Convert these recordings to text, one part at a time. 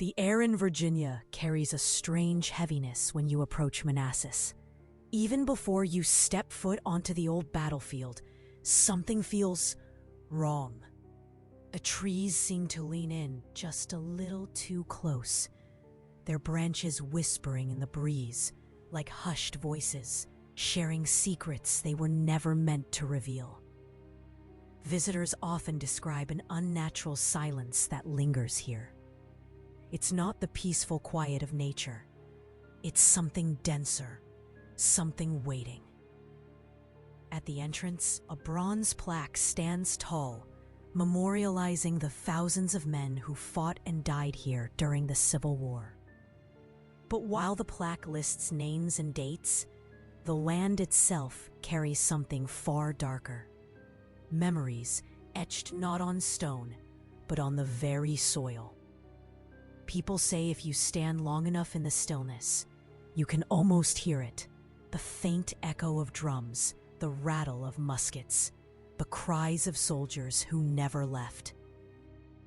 The air in Virginia carries a strange heaviness when you approach Manassas. Even before you step foot onto the old battlefield, something feels wrong. The trees seem to lean in just a little too close, their branches whispering in the breeze like hushed voices, sharing secrets they were never meant to reveal. Visitors often describe an unnatural silence that lingers here. It's not the peaceful quiet of nature. It's something denser, something waiting. At the entrance, a bronze plaque stands tall, memorializing the thousands of men who fought and died here during the Civil War. But while the plaque lists names and dates, the land itself carries something far darker. Memories etched not on stone, but on the very soil. People say if you stand long enough in the stillness, you can almost hear it, the faint echo of drums, the rattle of muskets, the cries of soldiers who never left.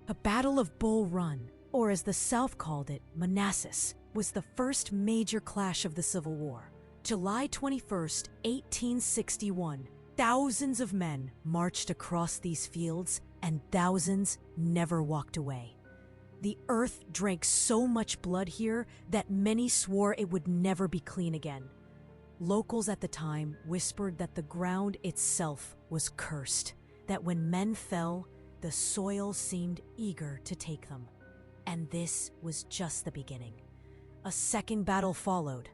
The Battle of Bull Run, or as the South called it, Manassas, was the first major clash of the Civil War. July 21st, 1861, thousands of men marched across these fields and thousands never walked away. The earth drank so much blood here that many swore it would never be clean again. Locals at the time whispered that the ground itself was cursed, that when men fell, the soil seemed eager to take them. And this was just the beginning. A second battle followed,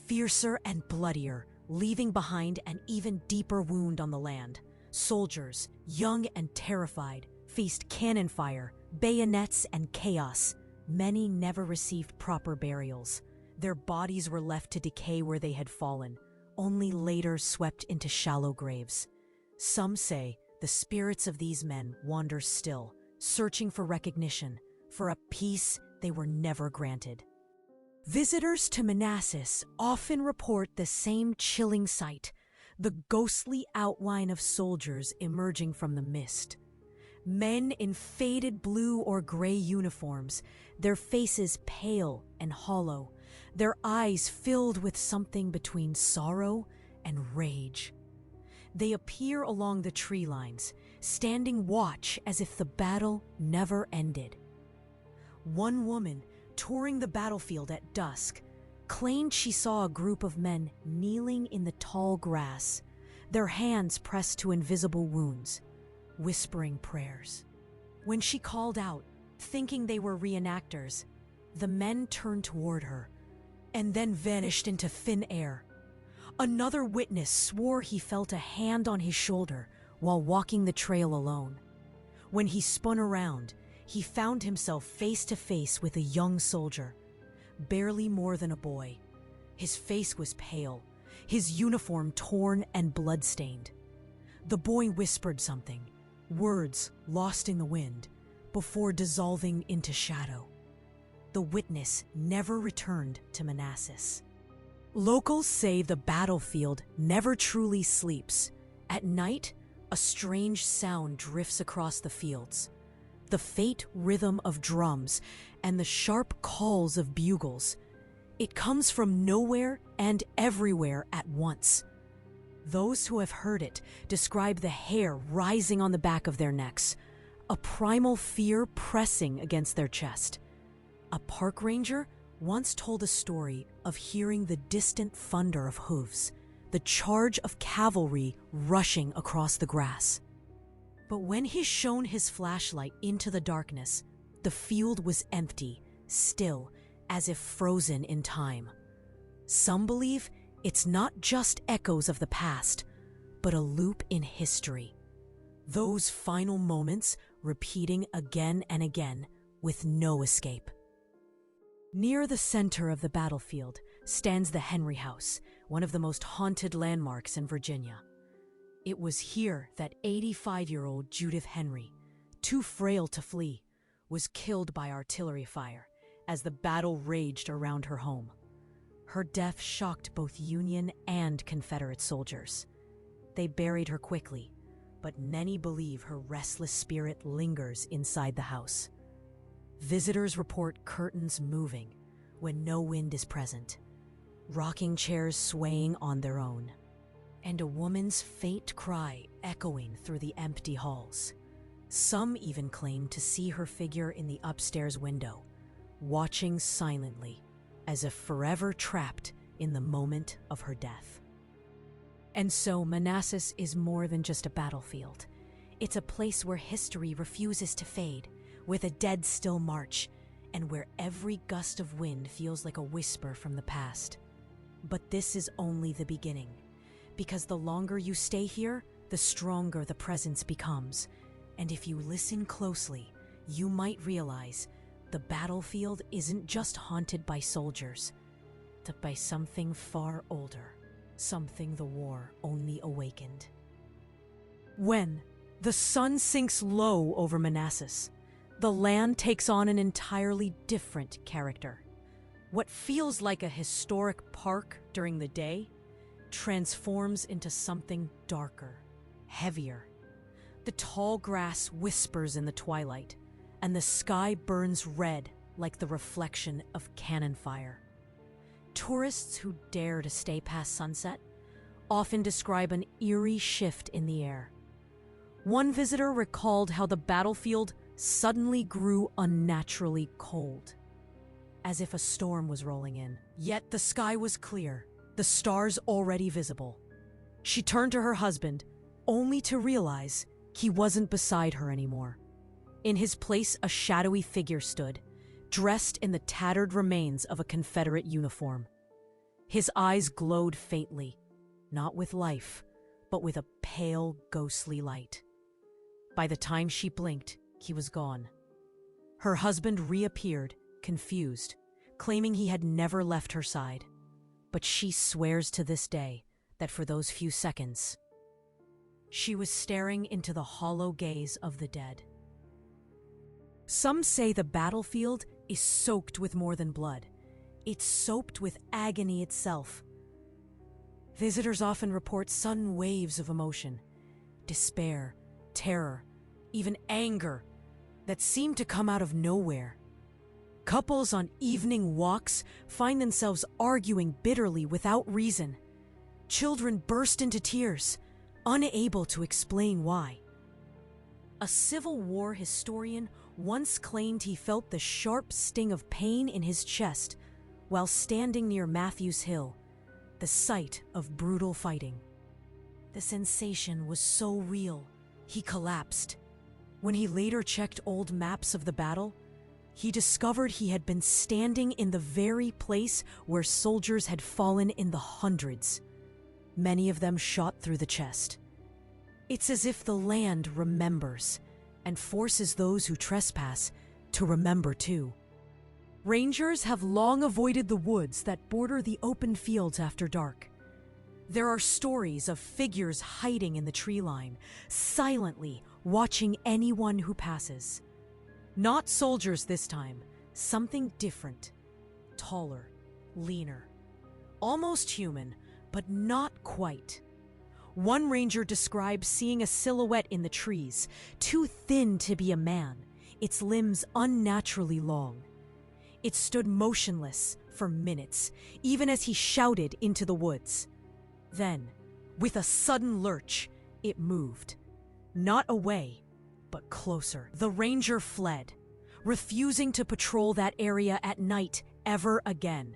fiercer and bloodier, leaving behind an even deeper wound on the land. Soldiers, young and terrified, faced cannon fire, bayonets, and chaos. Many never received proper burials. Their bodies were left to decay where they had fallen, only later swept into shallow graves. Some say the spirits of these men wander still, searching for recognition, for a peace they were never granted. Visitors to Manassas often report the same chilling sight, the ghostly outline of soldiers emerging from the mist. Men in faded blue or gray uniforms, their faces pale and hollow, their eyes filled with something between sorrow and rage. They appear along the tree lines, standing watch as if the battle never ended. One woman, touring the battlefield at dusk, claimed she saw a group of men kneeling in the tall grass, their hands pressed to invisible wounds, whispering prayers. When she called out, thinking they were reenactors, the men turned toward her and then vanished into thin air. Another witness swore he felt a hand on his shoulder while walking the trail alone. When he spun around, he found himself face to face with a young soldier, barely more than a boy. His face was pale, his uniform torn and blood-stained. The boy whispered something, words lost in the wind, before dissolving into shadow. The witness never returned to Manassas. Locals say the battlefield never truly sleeps. At night, a strange sound drifts across the fields. The faint rhythm of drums and the sharp calls of bugles. It comes from nowhere and everywhere at once. Those who have heard it describe the hair rising on the back of their necks, a primal fear pressing against their chest. A park ranger once told a story of hearing the distant thunder of hooves, the charge of cavalry rushing across the grass. But when he shone his flashlight into the darkness, the field was empty, still, as if frozen in time. Some believe it's not just echoes of the past, but a loop in history. Those final moments repeating again and again with no escape. Near the center of the battlefield stands the Henry House, one of the most haunted landmarks in Virginia. It was here that 85-year-old Judith Henry, too frail to flee, was killed by artillery fire as the battle raged around her home. Her death shocked both Union and Confederate soldiers. They buried her quickly, but many believe her restless spirit lingers inside the house. Visitors report curtains moving when no wind is present, rocking chairs swaying on their own, and a woman's faint cry echoing through the empty halls. Some even claim to see her figure in the upstairs window, watching silently, as if forever trapped in the moment of her death. And so Manassas is more than just a battlefield. It's a place where history refuses to fade, with a dead still march, and where every gust of wind feels like a whisper from the past. But this is only the beginning, because the longer you stay here, the stronger the presence becomes. And if you listen closely, you might realize the battlefield isn't just haunted by soldiers, but by something far older, something the war only awakened. When the sun sinks low over Manassas, the land takes on an entirely different character. What feels like a historic park during the day transforms into something darker, heavier. The tall grass whispers in the twilight, and the sky burns red like the reflection of cannon fire. Tourists who dare to stay past sunset often describe an eerie shift in the air. One visitor recalled how the battlefield suddenly grew unnaturally cold, as if a storm was rolling in. Yet the sky was clear, the stars already visible. She turned to her husband, only to realize he wasn't beside her anymore. In his place, a shadowy figure stood, dressed in the tattered remains of a Confederate uniform. His eyes glowed faintly, not with life, but with a pale, ghostly light. By the time she blinked, he was gone. Her husband reappeared, confused, claiming he had never left her side. But she swears to this day that for those few seconds, she was staring into the hollow gaze of the dead. Some say the battlefield is soaked with more than blood. It's soaked with agony itself. Visitors often report sudden waves of emotion, despair, terror, even anger that seem to come out of nowhere. Couples on evening walks find themselves arguing bitterly without reason. Children burst into tears, unable to explain why. A Civil War historian once claimed he felt the sharp sting of pain in his chest while standing near Matthews Hill, the site of brutal fighting. The sensation was so real, he collapsed. When he later checked old maps of the battle, he discovered he had been standing in the very place where soldiers had fallen in the hundreds, many of them shot through the chest. It's as if the land remembers and forces those who trespass to remember too. Rangers have long avoided the woods that border the open fields after dark. There are stories of figures hiding in the tree line, silently watching anyone who passes. Not soldiers this time, something different, taller, leaner, almost human, but not quite. One ranger describes seeing a silhouette in the trees, too thin to be a man, its limbs unnaturally long. It stood motionless for minutes, even as he shouted into the woods. Then, with a sudden lurch, it moved. Not away, but closer. The ranger fled, refusing to patrol that area at night ever again.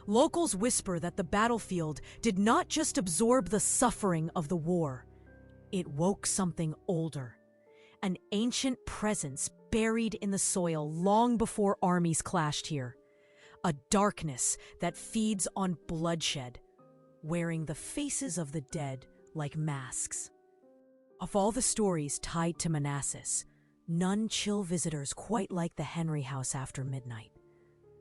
Locals whisper that the battlefield did not just absorb the suffering of the war. It woke something older, an ancient presence buried in the soil long before armies clashed here. A darkness that feeds on bloodshed, wearing the faces of the dead like masks. Of all the stories tied to Manassas, none chill visitors quite like the Henry house after midnight.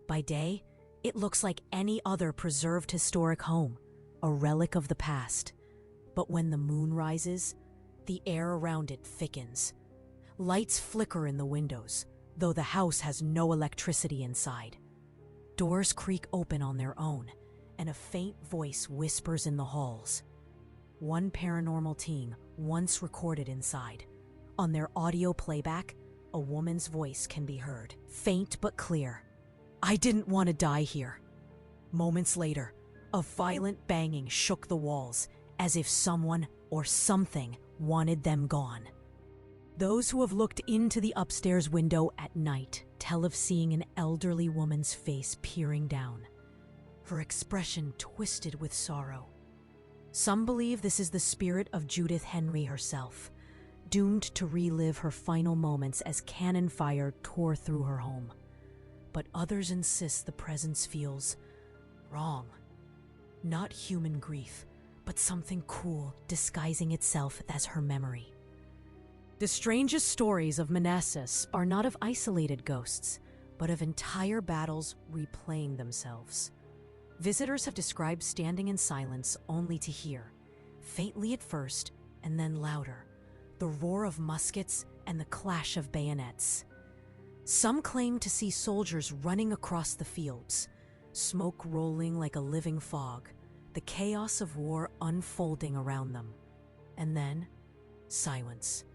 By day, it looks like any other preserved historic home, a relic of the past. But when the moon rises, the air around it thickens. Lights flicker in the windows, though the house has no electricity inside. Doors creak open on their own, and a faint voice whispers in the halls. One paranormal team once recorded inside. On their audio playback, a woman's voice can be heard, faint but clear. "I didn't want to die here." Moments later, a violent banging shook the walls, as if someone or something wanted them gone. Those who have looked into the upstairs window at night tell of seeing an elderly woman's face peering down, her expression twisted with sorrow. Some believe this is the spirit of Judith Henry herself, doomed to relive her final moments as cannon fire tore through her home. But others insist the presence feels wrong. Not human grief, but something cool disguising itself as her memory. The strangest stories of Manassas are not of isolated ghosts, but of entire battles replaying themselves. Visitors have described standing in silence only to hear, faintly at first and then louder, the roar of muskets and the clash of bayonets. Some claim to see soldiers running across the fields, smoke rolling like a living fog, the chaos of war unfolding around them. And then, silence.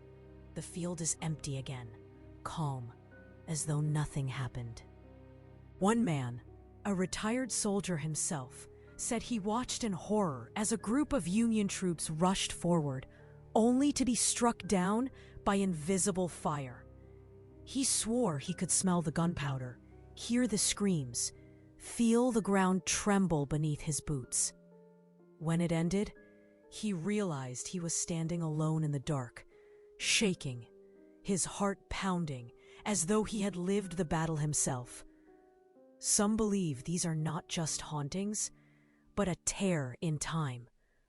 The field is empty again, calm, as though nothing happened. One man, a retired soldier himself, said he watched in horror as a group of Union troops rushed forward, only to be struck down by invisible fire. He swore he could smell the gunpowder, hear the screams, feel the ground tremble beneath his boots. When it ended, he realized he was standing alone in the dark, shaking, his heart pounding, as though he had lived the battle himself. Some believe these are not just hauntings, but a tear in time,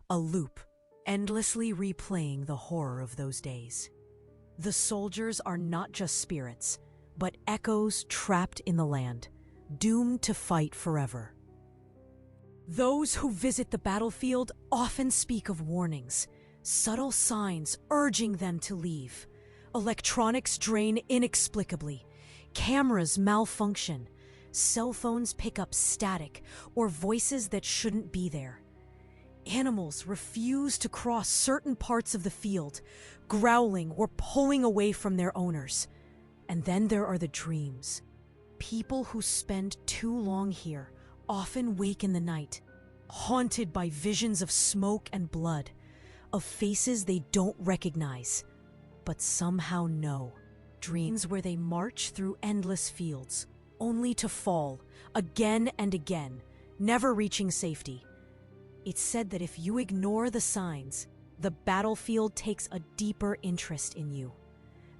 a loop, endlessly replaying the horror of those days. The soldiers are not just spirits, but echoes trapped in the land, doomed to fight forever. Those who visit the battlefield often speak of warnings, subtle signs urging them to leave. Electronics drain inexplicably, cameras malfunction, cell phones pick up static or voices that shouldn't be there. Animals refuse to cross certain parts of the field, growling or pulling away from their owners. And then there are the dreams. People who spend too long here often wake in the night, haunted by visions of smoke and blood, of faces they don't recognize, but somehow know. Dreams where they march through endless fields, only to fall again and again, never reaching safety. It's said that if you ignore the signs, the battlefield takes a deeper interest in you.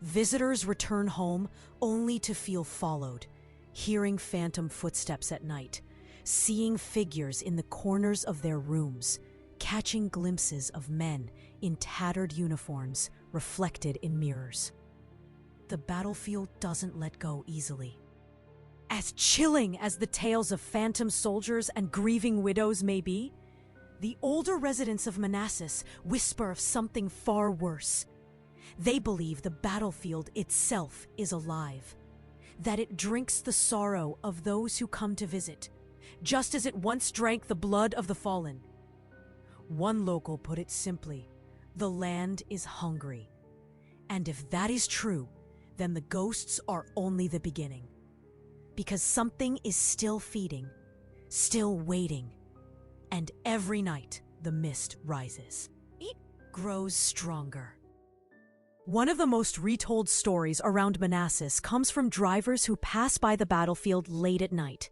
Visitors return home only to feel followed, hearing phantom footsteps at night, seeing figures in the corners of their rooms, catching glimpses of men in tattered uniforms reflected in mirrors. The battlefield doesn't let go easily. As chilling as the tales of phantom soldiers and grieving widows may be, the older residents of Manassas whisper of something far worse. They believe the battlefield itself is alive, that it drinks the sorrow of those who come to visit, just as it once drank the blood of the fallen. One local put it simply, the land is hungry. And if that is true, then the ghosts are only the beginning. Because something is still feeding, still waiting. And every night, the mist rises. It grows stronger. One of the most retold stories around Manassas comes from drivers who pass by the battlefield late at night.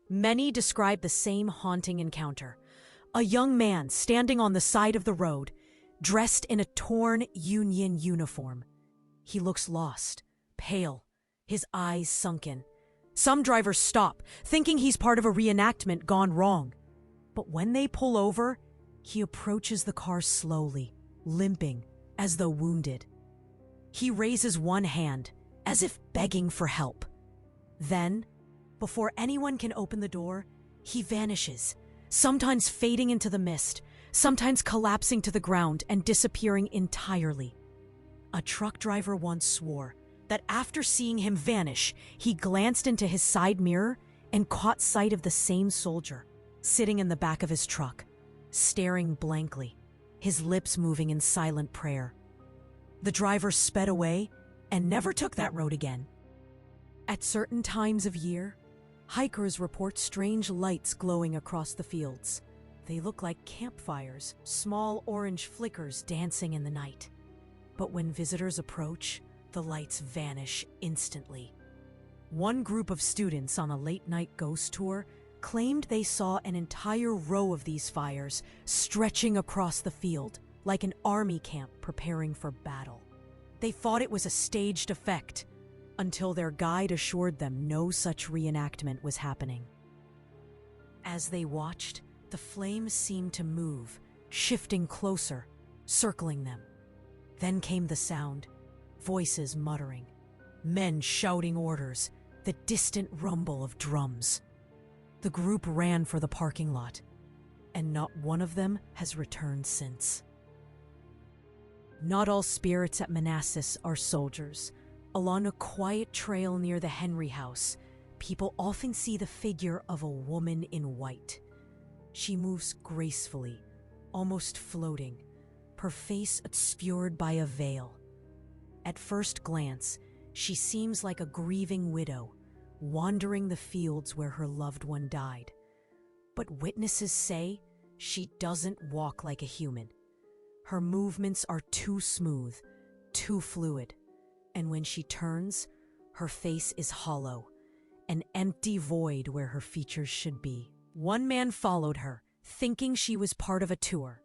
Many describe the same haunting encounter. A young man standing on the side of the road, dressed in a torn Union uniform. He looks lost, pale, his eyes sunken. Some drivers stop, thinking he's part of a reenactment gone wrong. But when they pull over, he approaches the car slowly, limping, as though wounded. He raises one hand, as if begging for help. Then, before anyone can open the door, he vanishes, sometimes fading into the mist, sometimes collapsing to the ground and disappearing entirely. A truck driver once swore that after seeing him vanish, he glanced into his side mirror and caught sight of the same soldier, sitting in the back of his truck, staring blankly, his lips moving in silent prayer. The driver sped away, and never took that road again. At certain times of year, hikers report strange lights glowing across the fields. They look like campfires, small orange flickers dancing in the night. But when visitors approach, the lights vanish instantly. One group of students on a late-night ghost tour claimed they saw an entire row of these fires stretching across the field, like an army camp preparing for battle. They thought it was a staged effect, until their guide assured them no such reenactment was happening. As they watched, the flames seemed to move, shifting closer, circling them. Then came the sound, voices muttering, men shouting orders, the distant rumble of drums. The group ran for the parking lot, and not one of them has returned since. Not all spirits at Manassas are soldiers. Along a quiet trail near the Henry house, people often see the figure of a woman in white. She moves gracefully, almost floating, her face obscured by a veil. At first glance, she seems like a grieving widow, wandering the fields where her loved one died. But witnesses say she doesn't walk like a human. Her movements are too smooth, too fluid. And when she turns, her face is hollow, an empty void where her features should be. One man followed her, thinking she was part of a tour.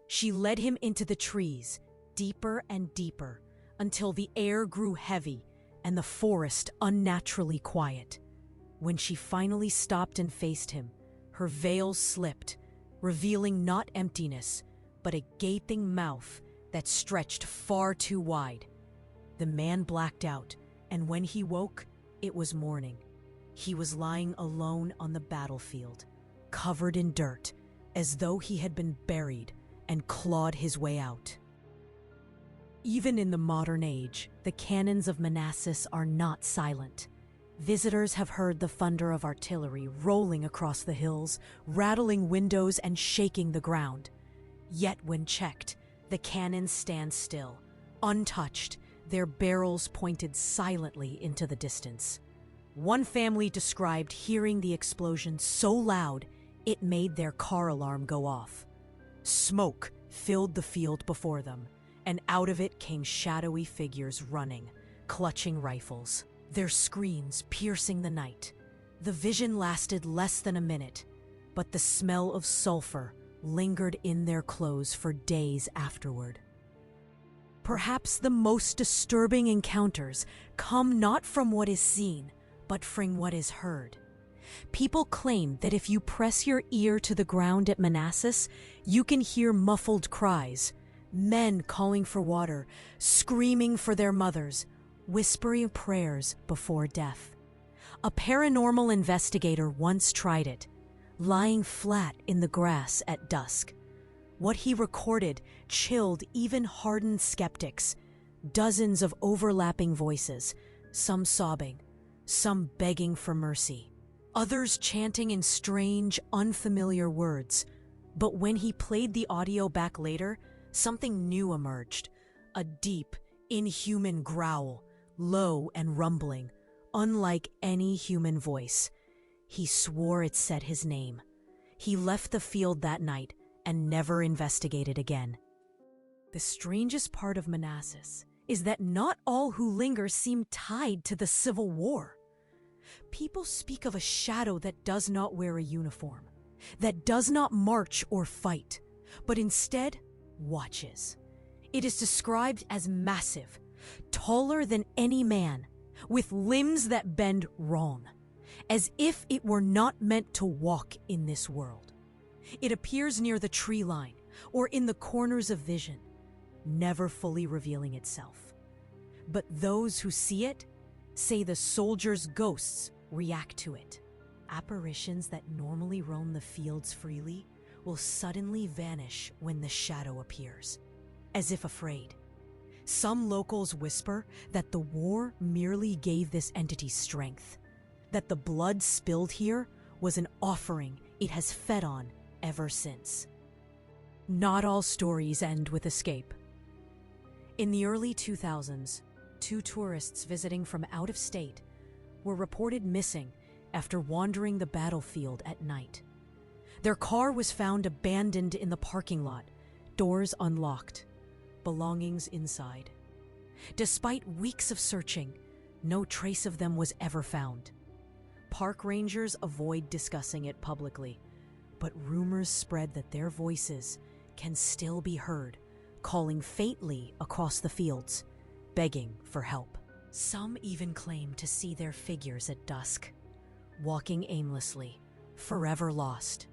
She led him into the trees, deeper and deeper, until the air grew heavy and the forest unnaturally quiet. When she finally stopped and faced him, her veil slipped, revealing not emptiness, but a gaping mouth that stretched far too wide. The man blacked out, and when he woke, it was morning. He was lying alone on the battlefield, covered in dirt, as though he had been buried and clawed his way out. Even in the modern age, the cannons of Manassas are not silent. Visitors have heard the thunder of artillery rolling across the hills, rattling windows and shaking the ground. Yet when checked, the cannons stand still, untouched, their barrels pointed silently into the distance. One family described hearing the explosion so loud it made their car alarm go off. Smoke filled the field before them, and out of it came shadowy figures running, clutching rifles, their screams piercing the night. The vision lasted less than a minute, but the smell of sulfur lingered in their clothes for days afterward. Perhaps the most disturbing encounters come not from what is seen, but from what is heard. People claim that if you press your ear to the ground at Manassas, you can hear muffled cries, men calling for water, screaming for their mothers, whispering prayers before death. A paranormal investigator once tried it, lying flat in the grass at dusk. What he recorded chilled even hardened skeptics. Dozens of overlapping voices, some sobbing, some begging for mercy, others chanting in strange, unfamiliar words. But when he played the audio back later, something new emerged. A deep, inhuman growl, low and rumbling, unlike any human voice. He swore it said his name. He left the field that night and never investigated again. The strangest part of Manassas is that not all who linger seem tied to the Civil War. People speak of a shadow that does not wear a uniform, that does not march or fight, but instead watches. It is described as massive, taller than any man, with limbs that bend wrong, as if it were not meant to walk in this world. It appears near the tree line or in the corners of vision, never fully revealing itself. But those who see it say the soldiers' ghosts react to it. Apparitions that normally roam the fields freely will suddenly vanish when the shadow appears, as if afraid. Some locals whisper that the war merely gave this entity strength, that the blood spilled here was an offering it has fed on ever since. Not all stories end with escape. In the early 2000s, 2 tourists visiting from out of state were reported missing after wandering the battlefield at night. Their car was found abandoned in the parking lot, doors unlocked, belongings inside. Despite weeks of searching, no trace of them was ever found. Park rangers avoid discussing it publicly, but rumors spread that their voices can still be heard, calling faintly across the fields, begging for help. Some even claim to see their figures at dusk, walking aimlessly, forever lost.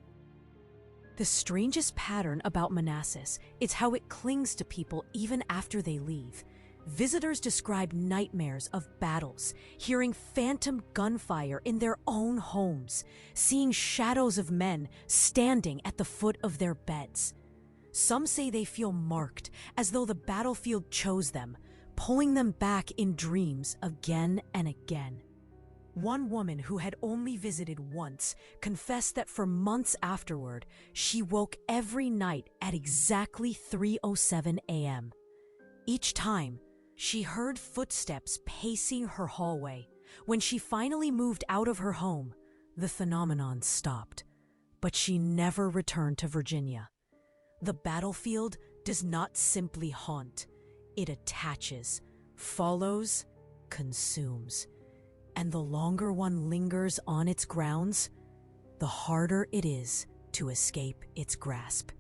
The strangest pattern about Manassas is how it clings to people even after they leave. Visitors describe nightmares of battles, hearing phantom gunfire in their own homes, seeing shadows of men standing at the foot of their beds. Some say they feel marked, as though the battlefield chose them, pulling them back in dreams again and again. One woman who had only visited once confessed that for months afterward, she woke every night at exactly 3:07 a.m. Each time, she heard footsteps pacing her hallway. When she finally moved out of her home, the phenomenon stopped, but she never returned to Virginia. The battlefield does not simply haunt, it attaches, follows, consumes. And the longer one lingers on its grounds, the harder it is to escape its grasp.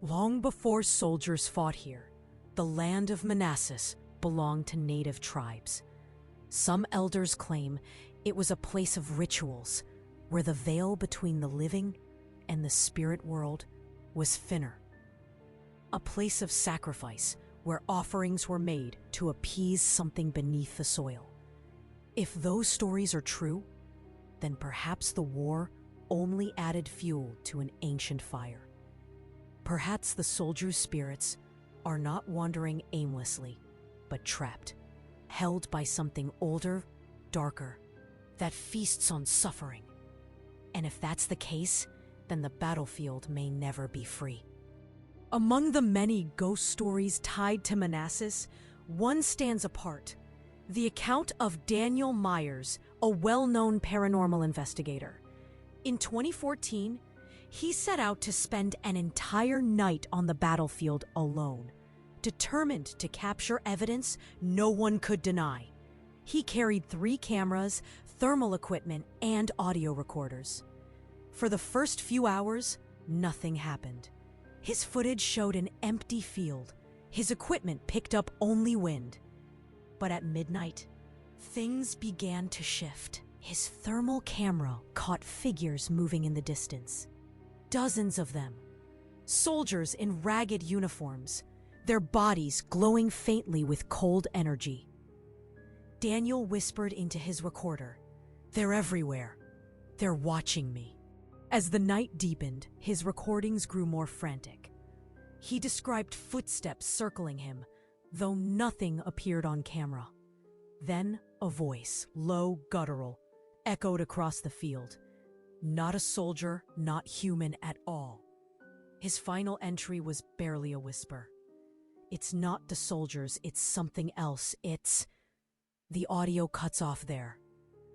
Long before soldiers fought here, the land of Manassas belonged to native tribes. Some elders claim it was a place of rituals where the veil between the living and the spirit world was thinner. A place of sacrifice where offerings were made to appease something beneath the soil. If those stories are true, then perhaps the war only added fuel to an ancient fire. Perhaps the soldiers' spirits are not wandering aimlessly, but trapped, held by something older, darker, that feasts on suffering. And if that's the case, then the battlefield may never be free. Among the many ghost stories tied to Manassas, one stands apart: the account of Daniel Myers, a well-known paranormal investigator. In 2014, he set out to spend an entire night on the battlefield alone, determined to capture evidence no one could deny. He carried 3 cameras, thermal equipment, and audio recorders. For the first few hours, nothing happened. His footage showed an empty field. His equipment picked up only wind. But at midnight, things began to shift. His thermal camera caught figures moving in the distance. Dozens of them. Soldiers in ragged uniforms, their bodies glowing faintly with cold energy. Daniel whispered into his recorder, "They're everywhere. They're watching me." As the night deepened, his recordings grew more frantic. He described footsteps circling him, though nothing appeared on camera. Then a voice, low, guttural, echoed across the field. Not a soldier, not human at all. His final entry was barely a whisper. "It's not the soldiers, it's something else, it's..." The audio cuts off there.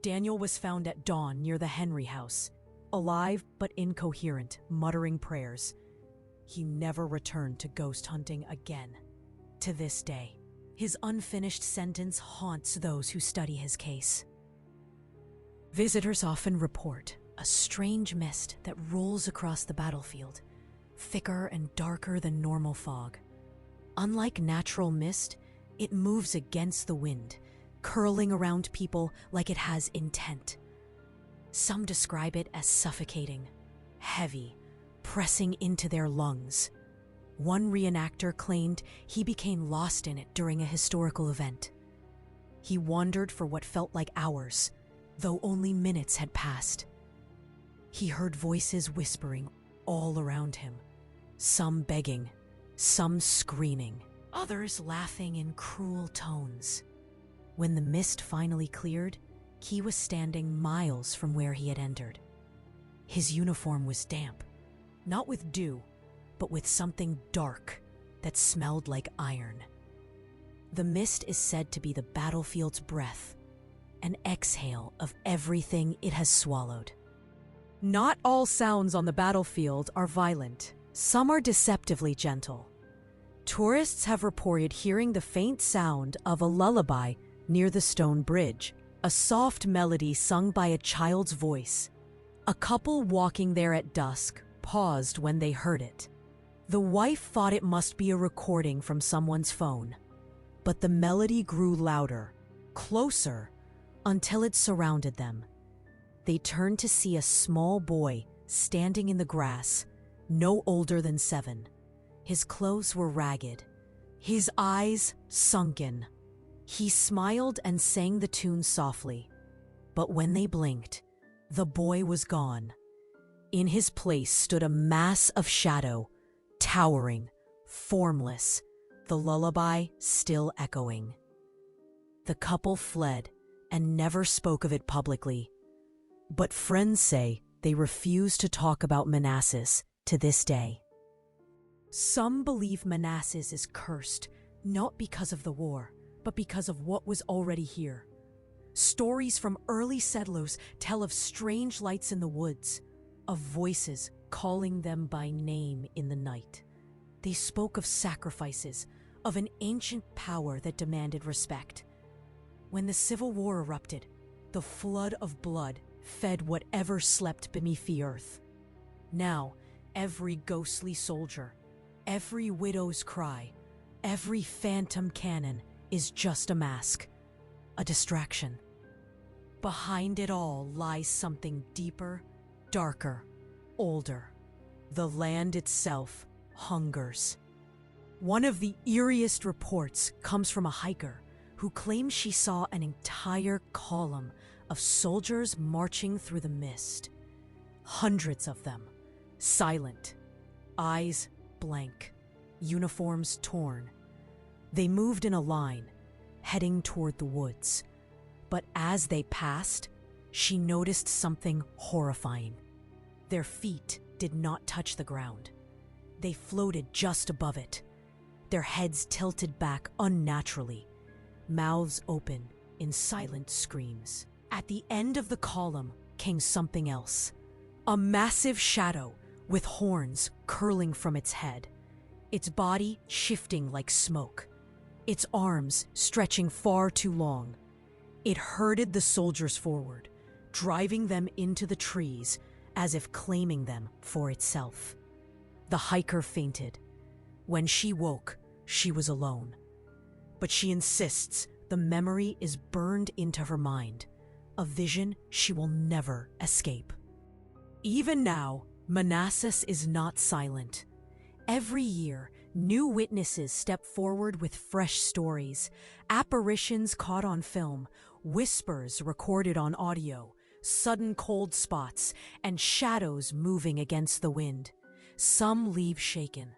Daniel was found at dawn near the Henry house, alive but incoherent, muttering prayers. He never returned to ghost hunting again. To this day, his unfinished sentence haunts those who study his case. Visitors often report a strange mist that rolls across the battlefield, thicker and darker than normal fog. Unlike natural mist, it moves against the wind, curling around people like it has intent. Some describe it as suffocating, heavy, pressing into their lungs. One reenactor claimed he became lost in it during a historical event. He wandered for what felt like hours, though only minutes had passed. He heard voices whispering all around him, some begging, some screaming, others laughing in cruel tones. When the mist finally cleared, he was standing miles from where he had entered. His uniform was damp, not with dew, but with something dark that smelled like iron. The mist is said to be the battlefield's breath, an exhale of everything it has swallowed. Not all sounds on the battlefield are violent. Some are deceptively gentle. Tourists have reported hearing the faint sound of a lullaby near the stone bridge, a soft melody sung by a child's voice. A couple walking there at dusk paused when they heard it. The wife thought it must be a recording from someone's phone, but the melody grew louder, closer, until it surrounded them. They turned to see a small boy standing in the grass, no older than 7. His clothes were ragged, his eyes sunken. He smiled and sang the tune softly, but when they blinked, the boy was gone. In his place stood a mass of shadow, towering, formless, the lullaby still echoing. The couple fled and never spoke of it publicly, but friends say they refuse to talk about Manassas to this day. Some believe Manassas is cursed, not because of the war, but because of what was already here. Stories from early settlers tell of strange lights in the woods, of voices calling them by name in the night. They spoke of sacrifices, of an ancient power that demanded respect. When the Civil War erupted, the flood of blood fed whatever slept beneath the earth. Now, every ghostly soldier, every widow's cry, every phantom cannon is just a mask, a distraction. Behind it all lies something deeper, darker, older. The land itself hungers. One of the eeriest reports comes from a hiker who claims she saw an entire column of soldiers marching through the mist. Hundreds of them, silent, eyes blank, uniforms torn. They moved in a line, heading toward the woods. But as they passed, she noticed something horrifying. Their feet did not touch the ground. They floated just above it, their heads tilted back unnaturally, mouths open in silent screams. At the end of the column came something else, a massive shadow with horns curling from its head, its body shifting like smoke, its arms stretching far too long. It herded the soldiers forward, driving them into the trees as if claiming them for itself. The hiker fainted. When she woke, she was alone. But she insists the memory is burned into her mind, a vision she will never escape. Even now, Manassas is not silent. Every year, new witnesses step forward with fresh stories, apparitions caught on film, whispers recorded on audio, sudden cold spots, and shadows moving against the wind. Some leave shaken.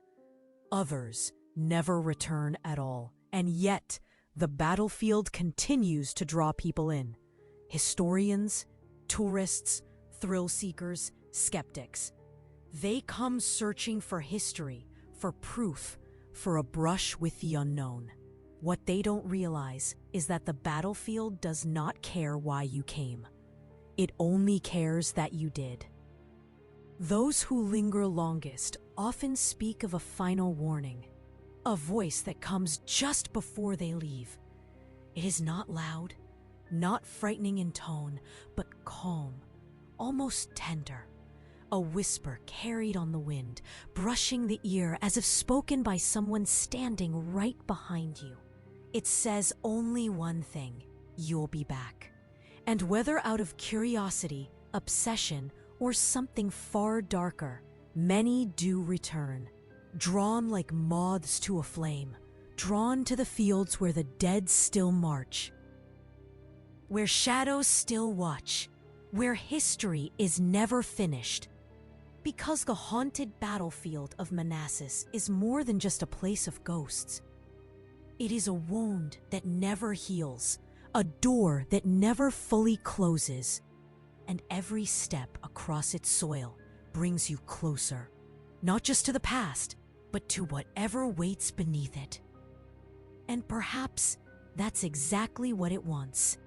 Others never return at all. And yet, the battlefield continues to draw people in. Historians, tourists, thrill seekers, skeptics. They come searching for history, for proof, for a brush with the unknown. What they don't realize is that the battlefield does not care why you came. It only cares that you did. Those who linger longest often speak of a final warning, a voice that comes just before they leave. It is not loud, not frightening in tone, but calm, almost tender. A whisper carried on the wind, brushing the ear as if spoken by someone standing right behind you. It says only one thing: you'll be back. And whether out of curiosity, obsession, or something far darker, many do return, drawn like moths to a flame, drawn to the fields where the dead still march, where shadows still watch, where history is never finished. Because the haunted battlefield of Manassas is more than just a place of ghosts. It is a wound that never heals, a door that never fully closes, and every step across its soil brings you closer, not just to the past, but to whatever waits beneath it. And perhaps that's exactly what it wants.